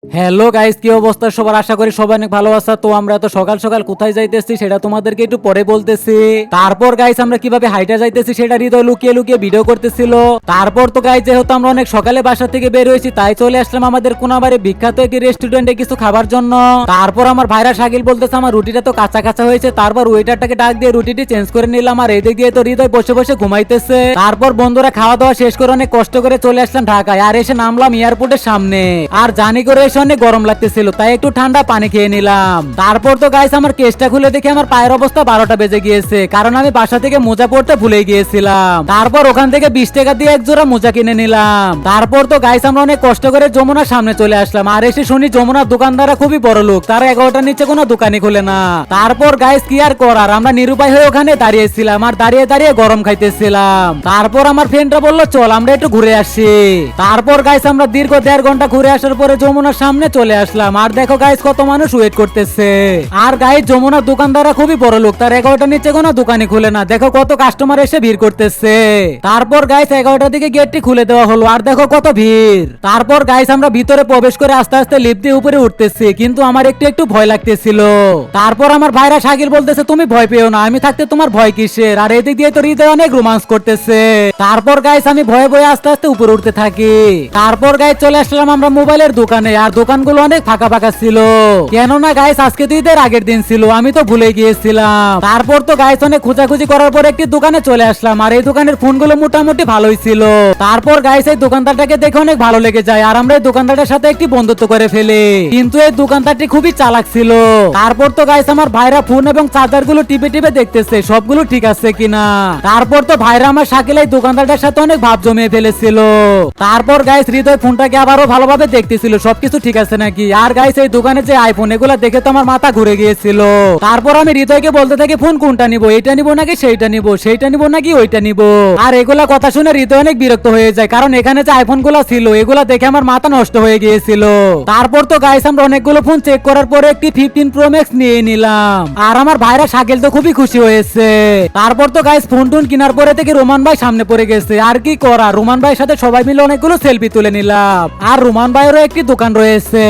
Hello guys, কি অবস্থা সবার? আশা করি সবাই অনেক ভালো আছে। তো আমরা তো সকাল সকাল কোথায় যাইতেছি সেটা তোমাদেরকে একটু পরে বলতেছি। তারপর গাইস আমরা কিভাবে হাইটা যাইতেছি সেটা হৃদয় লুকিয়ে লুকিয়ে ভিডিও করতেছিল। তারপর তো গাইস যেহেতু আমরা অনেক সকালে বাসা থেকে বের হয়েছি তাই চলে আসলাম আমাদের কোনাবাড়ি বিখ্যাত একটি রেস্টুরেন্টে কিছু খাবার জন্য। তারপর আমার ভাইরা শাকিল বলতেছে আমার রুটিটা তো কাঁচা কাঁচা হয়েছে। তারপর ওয়েটারটাকে ডাক দিয়ে রুটিটি চেঞ্জ করে নিলাম। আর এদিক দিয়ে তো হৃদয় বসে বসে ঘুমাইতেছে। তারপর বন্ধুরা খাওয়া দাওয়া শেষ করে অনেক কষ্ট করে চলে আসলাম ঢাকায়। আর এসে নামলাম এয়ারপোর্টের সামনে। আর জানি করে এসে অনেক গরম লাগতেছিল তাই একটু ঠান্ডা পানি খেয়ে নিলাম। তারপর তো গাইস আমার কেসটা খুলে দেখে আমার পায়ের অবস্থা 12টা বেজে গিয়েছে, কারণ আমি বাসা থেকে মোজা পড়তে ভুলে গিয়েছিলাম। তারপর ওখান থেকে 20 টাকা দিয়ে এক জোড়া মোজা কিনে নিলাম। তারপর তো গাইস আমরা অনেক কষ্ট করে যমুনার সামনে চলে আসলাম। আর এসে শুনি যমুনার দোকানদাররা খুবই বড় লোক, তারা 11টার নিচে কোনো দোকানই খুলে না। তারপর গাইস কি আর করার, আমরা নিরুপায় হয়ে ওখানে দাঁড়িয়েছিলাম আর দাঁড়িয়ে দাঁড়িয়ে গরম খাইতেছিলাম। তারপর আমার ফ্রেন্ডরা বললো চল আমরা একটু ঘুরে আসি। তারপর গাইস আমরা দীর্ঘ 1.5 ঘন্টা ঘুরে আসার পরে যমুনার সামনে চলে আসলাম। আর দেখো গাইস কত মানুষ ওয়েট করতেছে। আর গাইস যমুনার দোকানদাররা খুবই বড় লোক, তার 11টার নিচে কোনো দোকানই খুলে না। দেখো কত কাস্টমার এসে ভিড় করতেছে। তারপর গাইস 11টার দিকে গেটটি খুলে দেওয়া হলো আর দেখো কত ভিড়। তারপর গাইস আমরা ভিতরে প্রবেশ করে আস্তে আস্তে লিফট দিয়ে উপরে উঠতেছি, কিন্তু আমার একটু একটু ভয় লাগতেছিল। তারপর আমার ভাইরা শাকিল বলতেছে তুমি ভয় পেও না, আমি থাকতে তোমার ভয় কিসের। আর এদিক দিয়ে তো হৃদয় অনেক রোমান্স করতেছে। তারপর গাইস আমি ভয়ে ভয়ে আস্তে আস্তে উপরে উঠতে থাকি। তারপর গাইস চলে আসলাম আমরা মোবাইলের দোকানে। আর দোকানগুলো অনেক ফাঁকা ফাঁকা ছিল, কেননা গাইস আজকে তো ঈদের আগের দিন ছিল, আমি তো ভুলে গিয়েছিলাম। তারপর তো গাইস অনেক খোঁজাখুঁজি করার পর একটি দোকানে চলে আসলাম। আর এই দোকানের ফোনগুলো মোটামুটি ভালোই ছিল। তারপর গাইস এই দোকানদারটাকে দেখে অনেক ভালো লেগে যায় আর আমরা এই দোকানদারের সাথে একটি বন্ধুত্ব করে ফেলি। কিন্তু এই দোকানদারটি খুবই চালাক ছিল। তারপর তো গাইস আমার ভাইরা ফোন এবং চার্জার গুলো টিপে টিপে দেখতেছে সবগুলো ঠিক আছে কিনা। তারপর তো ভাইরা আমার শাকিল এই দোকানদারটার সাথে অনেক ভাব জমিয়ে ফেলেছিল। তারপর গাইস হৃদয় ফোনটাকে আবারও ভালোভাবে দেখতেছিল সবকিছু ঠিক আছে নাকি। আর গাইস এই দোকানে যে আইফোন এগুলা দেখে তো আমার মাথা ঘুরে গিয়েছিল। তারপর আমি হৃদয়কে বলতে থাকি ফোন কোনটা নিব, এটা নিব নাকি সেইটা নিব, সেইটা নিব নাকি ওইটা নিব। আর এগুলা কথা শুনে হৃদয় অনেক বিরক্ত হয়ে যায়, কারণ এখানে যে আইফোন গুলা ছিল এগুলা দেখে আমার মাথা নষ্ট হয়ে গিয়েছিল। তারপর তো গাইস আমরা অনেকগুলো ফোন চেক করার পরে একটি 15 প্রো ম্যাক্স নিয়ে নিলাম। আর আমার ভাইরা শাকিল তো খুবই খুশি হয়েছে। তারপর তো গাইস ফোন টোন কেনার পরে থেকে রোমান ভাই সামনে পড়ে গেছে। আর কি করা, রোমান ভাইয়ের সাথে সবাই মিলে অনেকগুলো সেলফি তুলে নিলাম। আর রোমান ভাইয়েরও একটি দোকান রয়েছে।